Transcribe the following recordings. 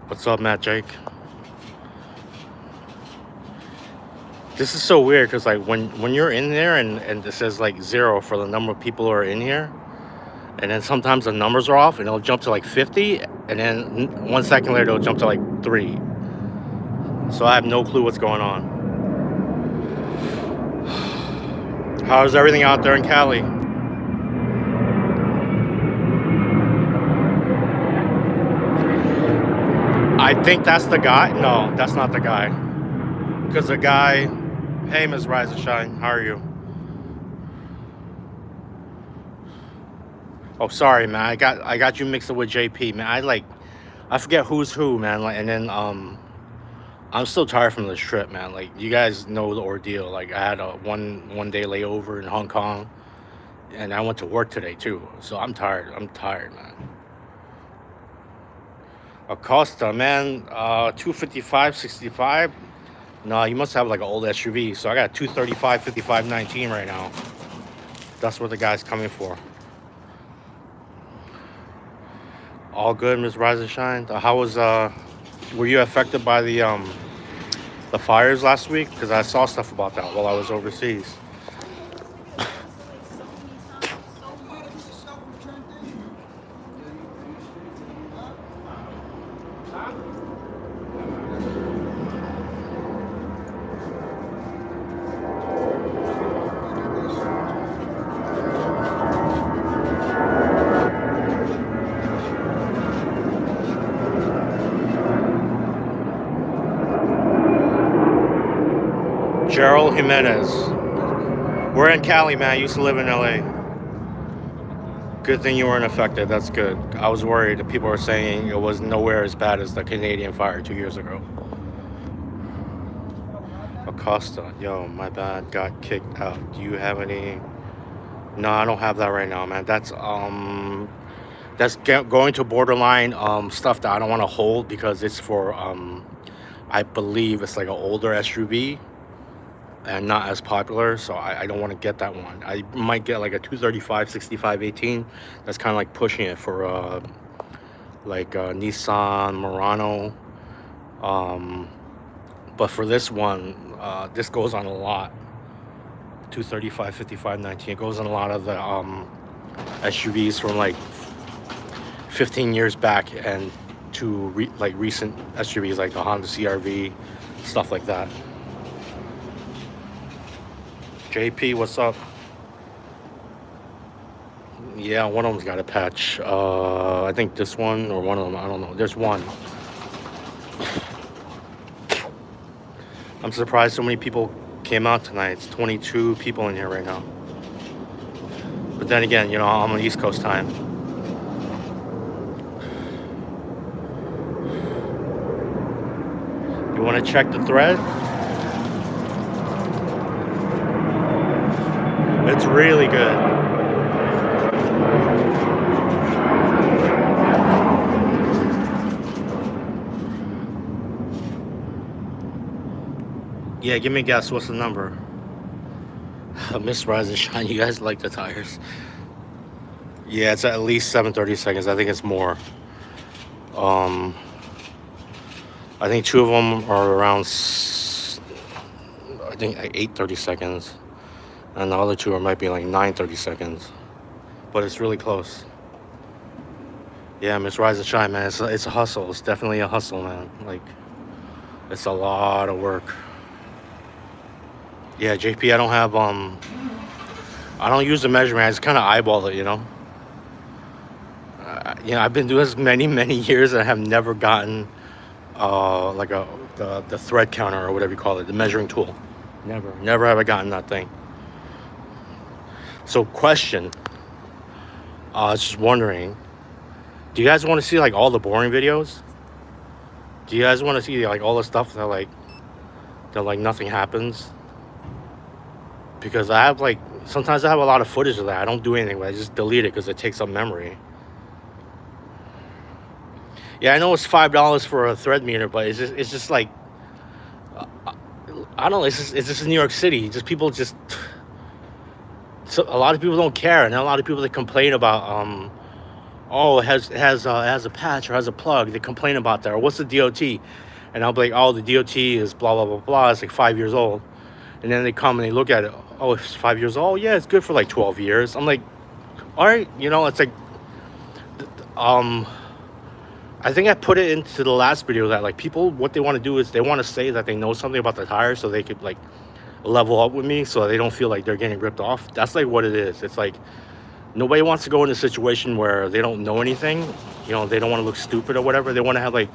What's up, Matt Jake? This is so weird because like when you're in there and it says like 0 for the number of people who are in here, and then sometimes the numbers are off and it'll jump to like 50, and then 1 second later it'll jump to like 3. So I have no clue what's going on. How's everything out there in Cali? I think that's the guy. No, that's not the guy. Because the guy, hey, Ms. Rise and Shine, how are you? Oh, sorry, man. I got you mixed up with JP, man. I forget who's who, man. Like, and then I'm still tired from this trip, man. Like, you guys know the ordeal. Like, I had a one day layover in Hong Kong, and I went to work today too. So I'm tired. I'm tired, man. Acosta, man, 255.65. No, you must have like an old SUV. So I got 235, 55.19 right now. That's what the guy's coming for. All good, Miss Rise and Shine. How was were you affected by the fires last week? Because I saw stuff about that while I was overseas. Gerald Jimenez. We're in Cali, man. I used to live in LA. Good thing you weren't affected. That's good. I was worried that people were saying it was nowhere as bad as the Canadian fire 2 years ago. Acosta. Yo, my bad. Got kicked out. Do you have any? No, I don't have that right now, man. That's going to borderline stuff that I don't want to hold because it's for I believe it's like an older SUV and not as popular, so I don't want to get that one. I might get like a 235 6518. That's kind of like pushing it for like Nissan Murano. But for this one, this goes on a lot. 235 5519. It goes on a lot of the SUVs from like 15 years back and to like recent SUVs like the Honda CRV, stuff like that. JP, what's up? Yeah, one of them's got a patch. I think this one or one of them. I don't know. There's one. I'm surprised so many people came out tonight. It's 22 people in here right now. But then again, you know, I'm on East Coast time. You want to check the thread? It's really good. Yeah, give me a guess. What's the number? Miss Rise and Shine, you guys like the tires. Yeah, it's at least 730 seconds. I think it's more. I think two of them are around, I think 830 seconds. And the other two might be like 930 seconds. But it's really close. Yeah, Miss Rise and Shine, man. It's a hustle. It's definitely a hustle, man. Like, it's a lot of work. Yeah, JP, I don't have, I don't use the measurement. I just kind of eyeball it, you know? You know, I've been doing this many years and I have never gotten, like the thread counter or whatever you call it, the measuring tool. Never have I gotten that thing. So question, I was just wondering, do you guys want to see like all the boring videos? Do you guys want to see like all the stuff that like nothing happens? Because I have like, sometimes I have a lot of footage of that. I don't do anything with it. I just delete it because it takes up memory. Yeah, I know it's $5 for a thread meter, but it's just like, I don't know. It's just in New York City. Just people just, so a lot of people don't care, and a lot of people that complain about oh, it has a patch or has a plug. They complain about that. Or what's the DOT? And I'll be like, oh, the DOT is blah blah blah blah. It's like 5 years old. And then they come and they look at it. Oh, it's 5 years old. Yeah, it's good for like 12 years. I'm like, all right, it's like, um, I think I put it into the last video that like people, what they want to do is they want to say that they know something about the tires so they could like level up with me so they don't feel like they're getting ripped off. That's like what it is. It's like nobody wants to go in a situation where they don't know anything. They don't want to look stupid or whatever. They want to have like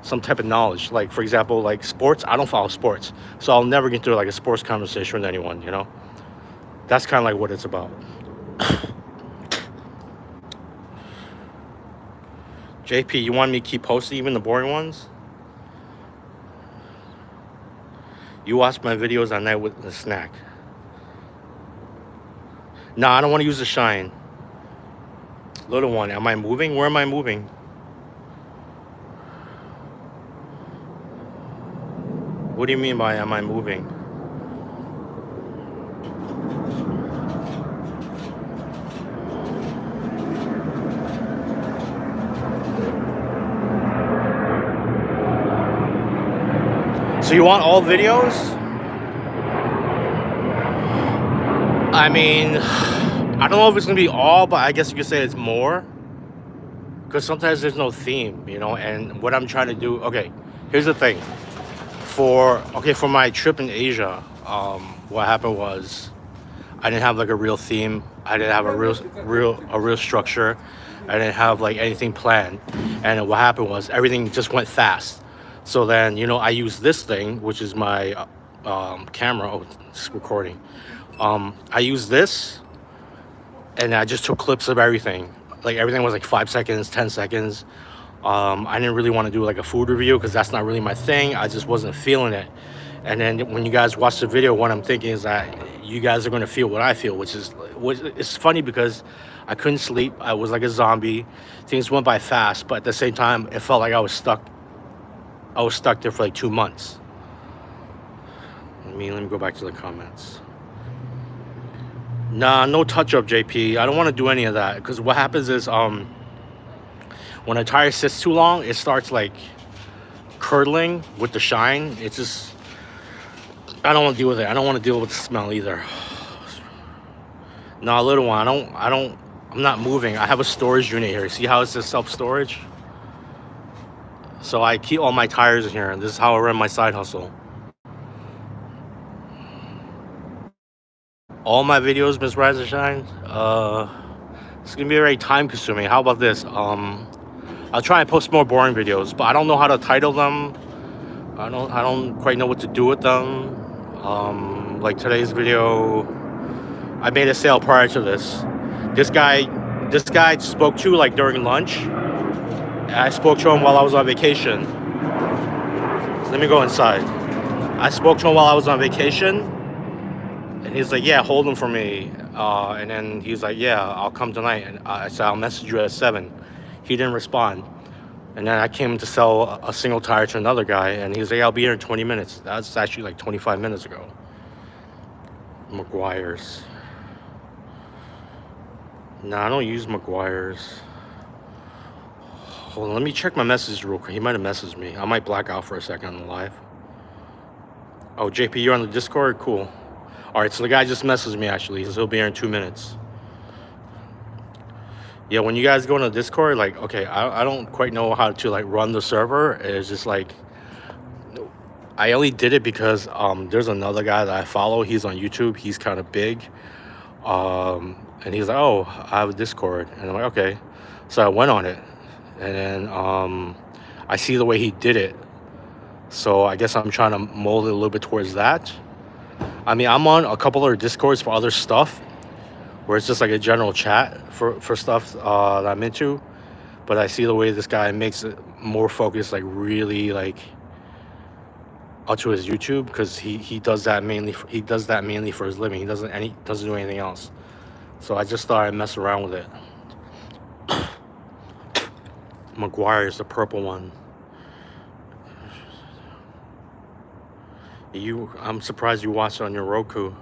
some type of knowledge. Like for example, like sports. I don't follow sports, so I'll never get into like a sports conversation with anyone. That's kind of like what it's about. JP, you want me to keep posting even the boring ones? You watch my videos at night with a snack. No, I don't want to use the shine. Little one, am I moving? Where am I moving? What do you mean by am I moving? So you want all videos? I mean, I don't know if it's gonna be all, but I guess you could say it's more. Because sometimes there's no theme, and what I'm trying to do, okay, here's the thing. For my trip in Asia, what happened was I didn't have like a real theme. I didn't have a real structure. I didn't have like anything planned. And what happened was everything just went fast. So then, I used this thing, which is my camera. Oh, it's recording. I used this and I just took clips of everything. Like everything was like 5 seconds, 10 seconds. I didn't really want to do like a food review because that's not really my thing. I just wasn't feeling it. And then when you guys watch the video, what I'm thinking is that you guys are going to feel what I feel, which it's funny because I couldn't sleep. I was like a zombie. Things went by fast, but at the same time, it felt like I was stuck. I was stuck there for like 2 months. Let me go back to the comments. Nah, no touch up, JP. I don't want to do any of that because what happens is when a tire sits too long, it starts like curdling with the shine. It's just, I don't want to deal with it. I don't want to deal with the smell either. No, little one, I'm not moving. I have a storage unit here. See how it says self-storage? So I keep all my tires in here, and this is how I run my side hustle. All my videos, Miss Rise and Shine, it's gonna be very time consuming. How about this? I'll try and post more boring videos, but I don't know how to title them. I don't quite know what to do with them. Like today's video, I made a sale prior to this. This guy spoke to like during lunch. I spoke to him while I was on vacation. Let me go inside. I spoke to him while I was on vacation, and he's like, "Yeah, hold him for me." And then he's like, "Yeah, I'll come tonight." And I said, "I'll message you at 7." He didn't respond. And then I came to sell a single tire to another guy, and he was like, "I'll be here in 20 minutes." That's actually like 25 minutes ago. McGuire's. No, I don't use McGuire's. Hold on, let me check my message real quick. He might have messaged me. I might black out for a second on the live. Oh, JP, you're on the Discord? Cool. All right, so the guy just messaged me, actually. He says he'll be here in 2 minutes. Yeah, when you guys go on the Discord, like, okay, I don't quite know how to, like, run the server. It's just, like, I only did it because there's another guy that I follow. He's on YouTube. He's kind of big. And he's like, "Oh, I have a Discord." And I'm like, okay. So I went on it. And then I see the way he did it. So I guess I'm trying to mold it a little bit towards that. I mean, I'm on a couple other Discords for other stuff, where it's just like a general chat for stuff that I'm into. But I see the way this guy makes it more focused, like really like onto his YouTube, because he does that mainly for his living. He doesn't do anything else. So I just thought I'd mess around with it. McGuire's, the purple one. I'm surprised you watched it on your Roku.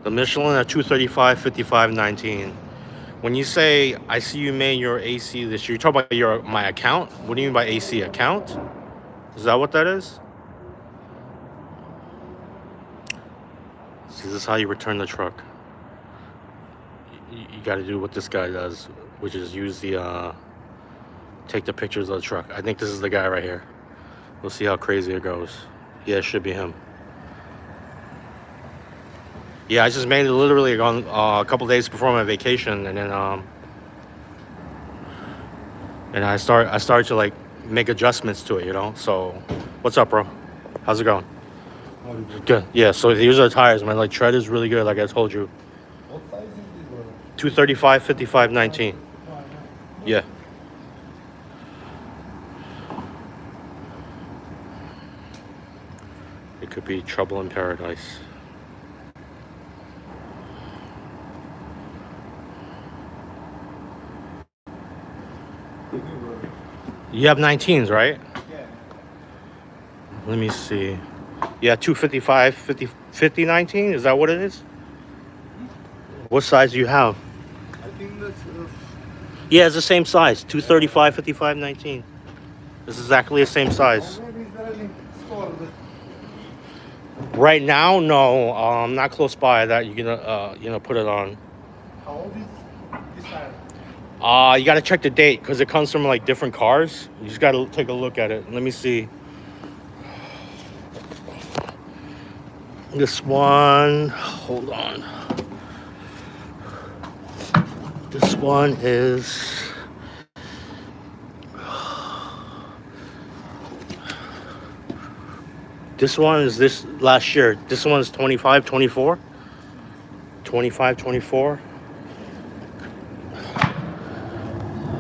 The Michelin at 235, 55, 19. When you say, I see you made your AC this year, you talk about my account? What do you mean by AC account? Is that what that is? See, this is how you return the truck. You got to do what this guy does, which is use the, take the pictures of the truck. I think this is the guy right here. We'll see how crazy it goes. Yeah, it should be him. Yeah, I just made it literally on a couple days before my vacation, and then I started to like make adjustments to it, you know. So, what's up, bro? How's it going? Good. Yeah. So these are the tires, man. Like tread is really good, like I told you. What size is this one? 235, 55, 19. Yeah. It could be trouble in paradise. You have 19s, right? Yeah. Let me see. Yeah, 255, 50, 19? Is that what it is? What size do you have? I think that's... Yeah, it's the same size. 235, 55, 19. It's exactly the same size. Where is there any store that... Right now, no. Not close by that you're gonna put it on. How old is this tire? You gotta check the date because it comes from like different cars. You just gotta take a look at it. Let me see. This one, hold on. This one is... This one is this last year. This one is 25, 24. 25, 24.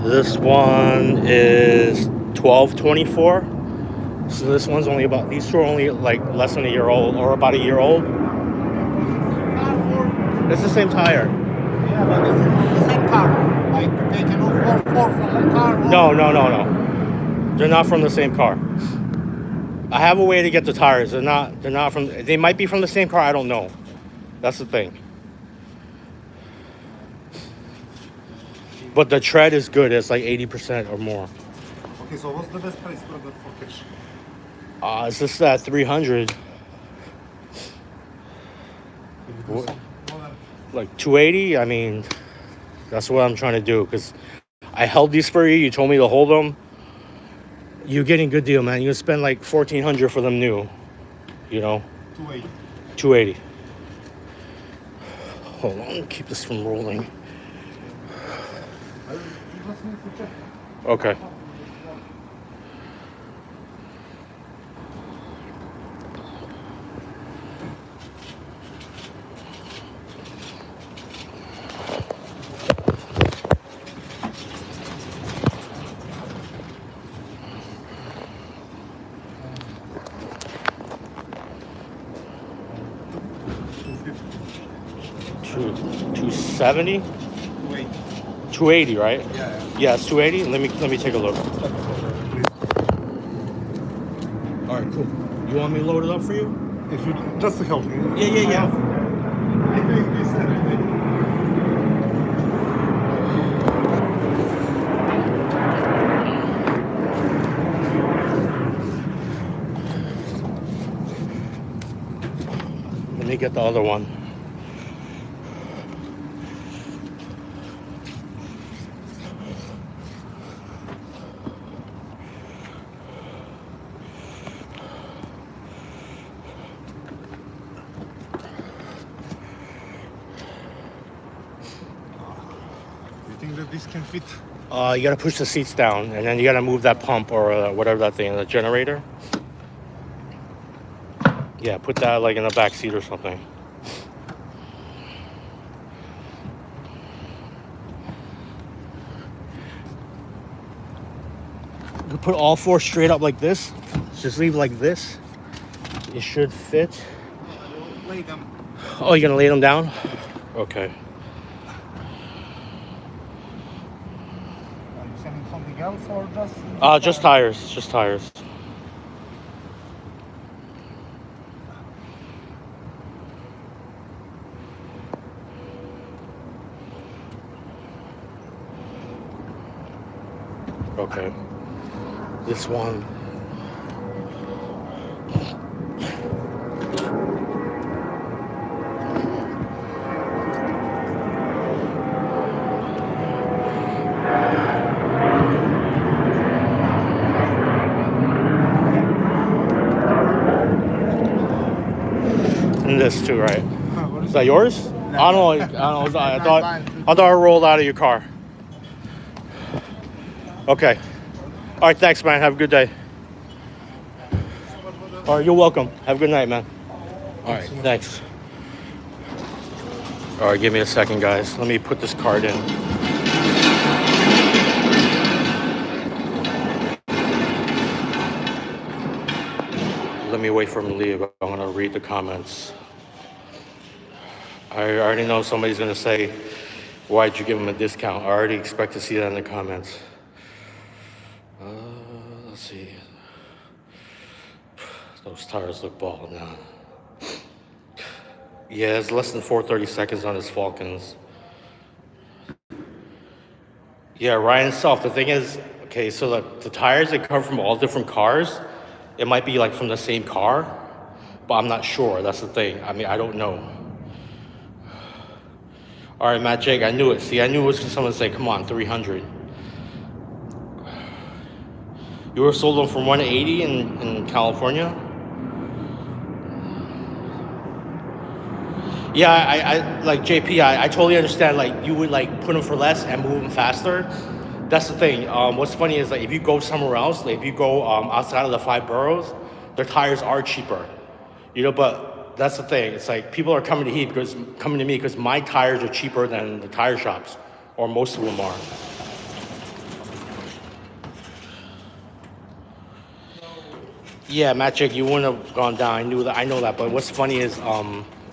This one is 12, 24. So this one's only about, these two are only like less than a year old or about a year old. It's the same tire. Yeah, but it's the same car. Like taken off four from one car. No. They're not from the same car. I have a way to get the tires. They're not from, they might be from the same car, I don't know. That's the thing. But the tread is good. It's like 80% or more. Okay, so what's the best price for that for cash? It's just at 300. Like 280. I mean, that's what I'm trying to do because I held these for you. You told me to hold them. You're getting a good deal, man. You can spend like 1,400 for them new. You know. 280. 280. Hold on. Keep this from rolling. Okay. Two, 270? 280, right? Yeah. Yeah, it's 280. Let me take a look. All right, cool. You want me to load it up for you? If you just to help me. Yeah. I think this everything. Let me get the other one. You think that this can fit? You gotta push the seats down, and then you gotta move that pump or whatever that thing, the generator. Yeah, put that like in the back seat or something. You put all four straight up like this. Just leave like this. It should fit. I will lay them. Oh, you're gonna lay them down? Okay. Are you selling something else or just? Just tires. Just tires. Okay. This one. And this too, right? What Is that yours? No. I don't know. I don't know. Mine, mine. I thought I rolled out of your car. Okay. All right. Thanks, man. Have a good day. All right. You're welcome. Have a good night, man. All right. Thanks. All right. Give me a second, guys. Let me put this card in. Let me wait for him to leave. I want to read the comments. I already know somebody's going to say, why'd you give him a discount? I already expect to see that in the comments. Let's see. Those tires look bald now. Yeah, it's less than 430 seconds on his Falcons. Yeah, Ryan Self. The thing is, okay, so the tires, they come from all different cars. It might be like from the same car, but I'm not sure. That's the thing. I mean, I don't know. All right, Matt Jake, I knew it. See, I knew it was someone say, come on, 300. You were sold them for 180 in California? Yeah, I like JP, I totally understand, like, you would like put them for less and move them faster. That's the thing. What's funny is like if you go somewhere else, like if you go outside of the 5 boroughs, their tires are cheaper. But that's the thing. It's like people are coming to me because my tires are cheaper than the tire shops, or most of them are. Yeah, Magic, you wouldn't have gone down. I know that. But what's funny is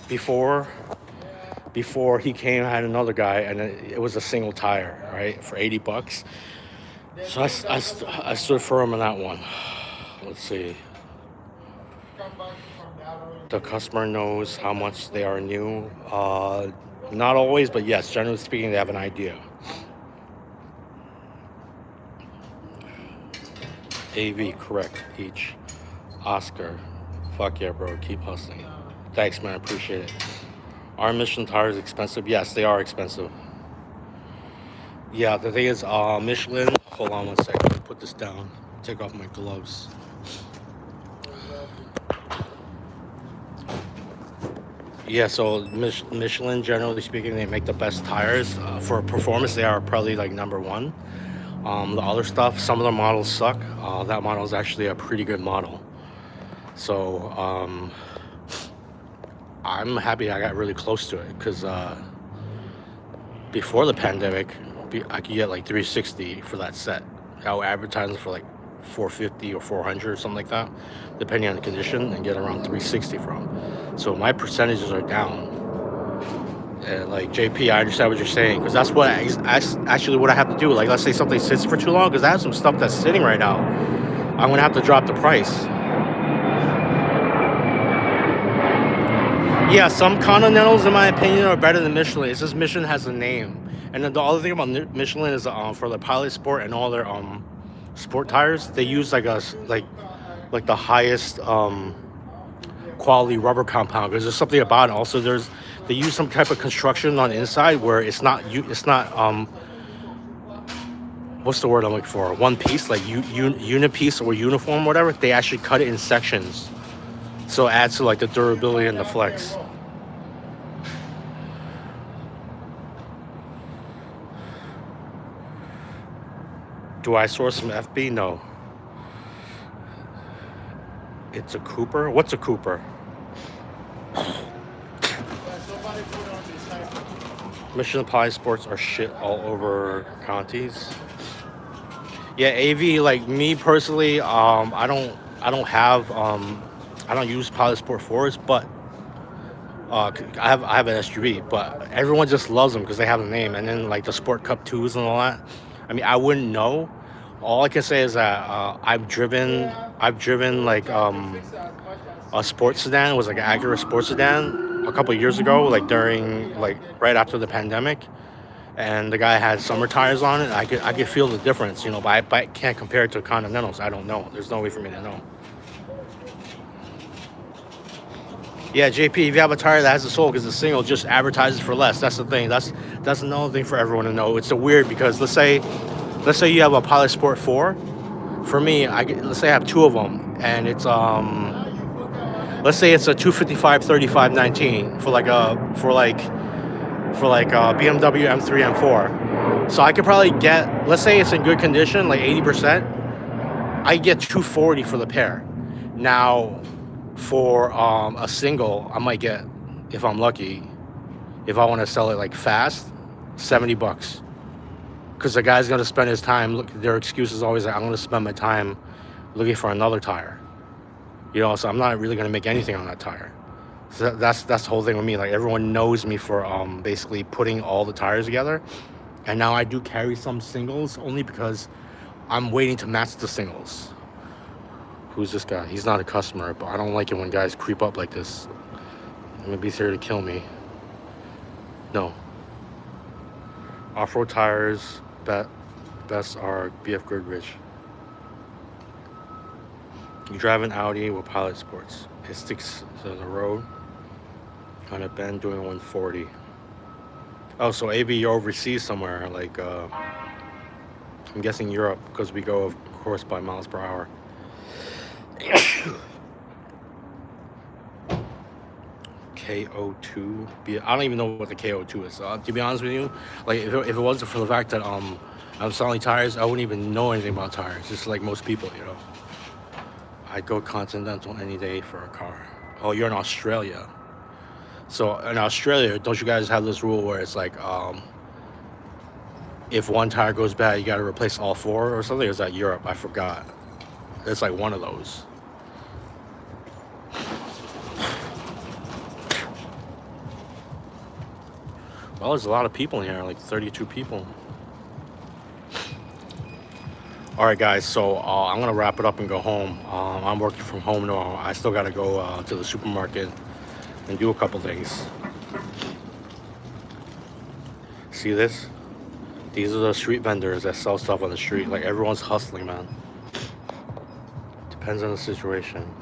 before he came, I had another guy, and it was a single tire, right, for $80. So I stood firm on that one. Let's see. The customer knows how much they are new. Not always, but yes, generally speaking, they have an idea. AV, correct, each. Oscar, fuck yeah, bro, keep hustling. Thanks, man, appreciate it. Are Michelin tires expensive? Yes, they are expensive. Yeah, the thing is, Michelin, hold on one second, let me put this down, take off my gloves. Yeah, so Michelin, generally speaking, they make the best tires. For performance, they are probably like number one. The other stuff, some of the models suck. That model is actually a pretty good model. So I'm happy I got really close to it because before the pandemic, I could get like 360 for that set. I would advertise for like 450 or 400 or something like that, depending on the condition, and get around 360 from. So my percentages are down. And like JP, I understand what you're saying because that's actually what I have to do. Like, let's say something sits for too long because I have some stuff that's sitting right now. I'm gonna have to drop the price. Yeah, some Continentals, in my opinion, are better than Michelin. It's just Michelin has a name. And then the other thing about Michelin is for the Pilot Sport and all their sport tires, they use like the highest quality rubber compound because there's something about it. Also, they use some type of construction on the inside where it's not what's the word I'm looking for? One piece, like unipiece or uniform, whatever. They actually cut it in sections. So it adds to like the durability and the flex. Do I source from FB? No. It's a Cooper? What's a Cooper? Michelin Pilot Sports are shit all over Conti's. Yeah, AV, like me personally, I don't use Pilot Sport 4s, but I have an SUV, but everyone just loves them because they have a name. And then like the Sport Cup 2s and all that. I mean, I wouldn't know. All I can say is that I've driven like a sports sedan. It was like an Acura sports sedan a couple of years ago, like during like right after the pandemic. and the guy had summer tires on it, I could feel the difference, you know. But I can't compare it to Continentals. I don't know. There's no way for me to know. Yeah, JP, if you have a tire that has a sole because the single just advertises for less. That's the thing. That's another thing for everyone to know. It's a weird because let's say you have a Pilot Sport 4. For me, let's say I have two of them, and it's let's say it's a 255 35 19 for like a BMW M3 M4. So I could probably get, let's say it's in good condition, like 80%. I get 240 for the pair. Now, for a single, I might get, if I'm lucky, if I want to sell it like fast, $70. Because the guy's gonna spend his time. Look, their excuse is always like, I'm gonna spend my time looking for another tire. You know, so I'm not really gonna make anything on that tire. So that's the whole thing with me. Like, everyone knows me for basically putting all the tires together. And now I do carry some singles only because I'm waiting to match the singles. Who's this guy? He's not a customer, but I don't like it when guys creep up like this. Maybe he's here to kill me. No. Off-road tires, best are BF Goodrich. You drive an Audi with Pilot Sports. It sticks to the road on a bend doing 140. Oh, so AB, you're overseas somewhere, like I'm guessing Europe, because we go, of course, by miles per hour. KO2. I don't even know what the KO2 is. To be honest with you, like if it wasn't for the fact that I'm selling tires, I wouldn't even know anything about tires. Just like most people, you know. I'd go Continental any day for a car. Oh, you're in Australia. So in Australia, don't you guys have this rule where it's like, if one tire goes bad, you got to replace all four or something? Or is that Europe? I forgot. It's like one of those. Well, there's a lot of people in here, like 32 people. All right, guys, so I'm going to wrap it up and go home. I'm working from home now. I still got to go to the supermarket and do a couple things. See this? These are the street vendors that sell stuff on the street. Like, everyone's hustling, man. Depends on the situation.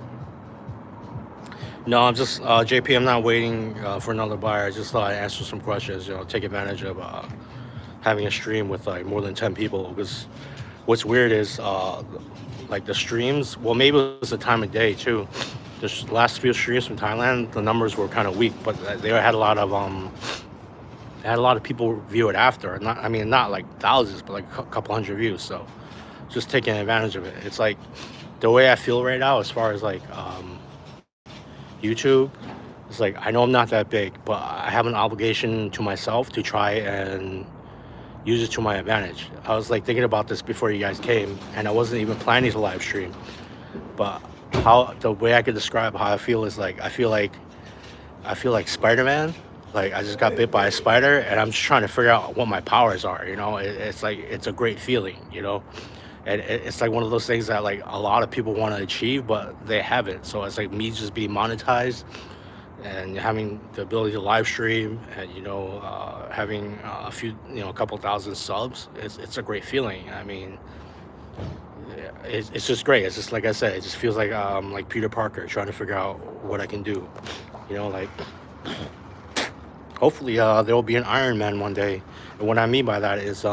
No, I'm just, JP, I'm not waiting for another buyer. I just thought I'd answer some questions, you know, take advantage of having a stream with like more than 10 people. Because what's weird is like the streams, well, maybe it was the time of day too. The last few streams from Thailand, the numbers were kind of weak, but they had a lot of people view it after. Not like thousands, but like a couple hundred views. So just taking advantage of it. It's like the way I feel right now, as far as like YouTube, it's like, I know I'm not that big, but I have an obligation to myself to try and use it to my advantage. I was like thinking about this before you guys came, and I wasn't even planning to live stream. But the way I could describe how I feel is like, I feel like Spider-Man. Like, I just got bit by a spider, and I'm just trying to figure out what my powers are, you know. It's like, it's a great feeling, you know. And it's like one of those things that like a lot of people want to achieve, but they haven't. So it's like me just being monetized and having the ability to live stream, and you know, having a few, you know, a couple thousand subs. It's a great feeling. I mean, it's just great. It's just like I said, it just feels like Peter Parker trying to figure out what I can do. You know, like hopefully there will be an Iron Man one day. And what I mean by that is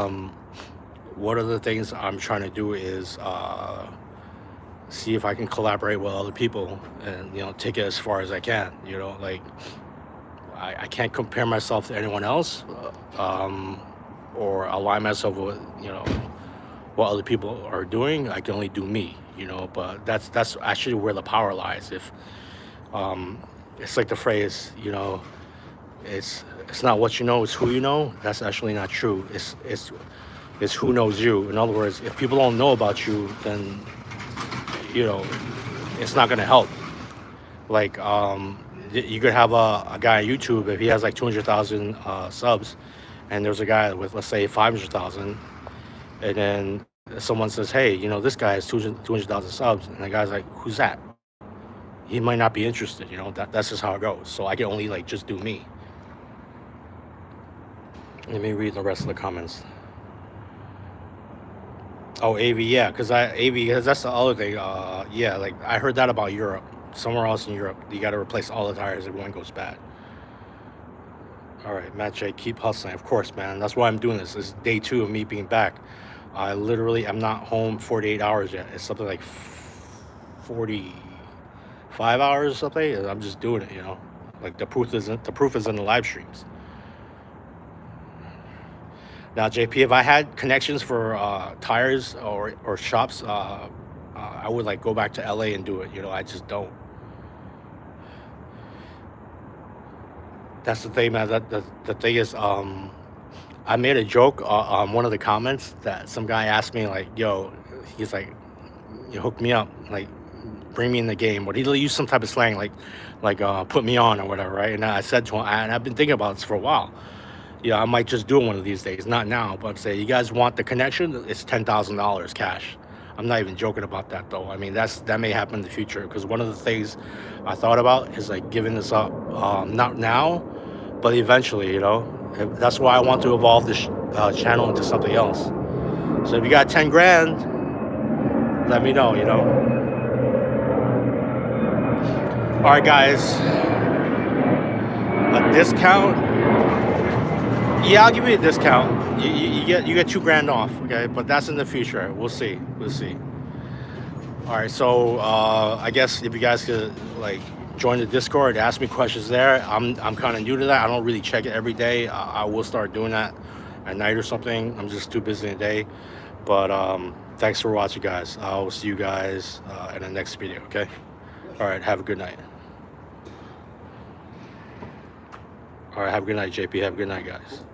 one of the things I'm trying to do is see if I can collaborate with other people and, you know, take it as far as I can. You know, like I can't compare myself to anyone else or align myself with, you know, what other people are doing. I can only do me, you know. But that's actually where the power lies. If it's like the phrase, you know, it's not what you know, it's who you know. That's actually not true. It's who knows you. In other words, if people don't know about you, then, you know, it's not going to help. Like, you could have a guy on YouTube, if he has like 200,000 subs, and there's a guy with, let's say, 500,000, and then someone says, hey, you know, this guy has 200,000 subs, and the guy's like, who's that? He might not be interested, you know. That's just how it goes. So I can only like just do me. Let me read the rest of the comments. Oh, AV, yeah, because that's the other thing. Yeah, like I heard that about Europe. Somewhere else in Europe, you got to replace all the tires if one goes bad. All right, Matt J, keep hustling. Of course, man. That's why I'm doing this. This is day 2 of me being back. I literally am not home 48 hours yet. It's something like 45 hours or something. And I'm just doing it, you know. Like the proof is in the live streams. Now, JP, if I had connections for tires or shops, I would like go back to LA and do it. You know, I just don't. That's the thing, man. The thing is, I made a joke on one of the comments that some guy asked me, like, "Yo," he's like, "You hook me up, like, bring me in the game." But he used some type of slang, like, "Put me on" or whatever, right? And I said to him, and I've been thinking about this for a while. Yeah, I might just do it one of these days. Not now, but say, you guys want the connection? It's $10,000 cash. I'm not even joking about that, though. I mean, that may happen in the future, because one of the things I thought about is like giving this up, not now, but eventually. You know, that's why I want to evolve this channel into something else. So if you got 10 grand, let me know. You know. All right, guys. A discount. Yeah, I'll give you a discount. You get 2 grand off, okay? But that's in the future. We'll see. All right, so I guess if you guys could like join the Discord, ask me questions there. I'm kind of new to that. I don't really check it every day. I will start doing that at night or something. I'm just too busy today. But thanks for watching, guys. I will see you guys in the next video. Okay. All right. Have a good night. All right. Have a good night, JP. Have a good night, guys.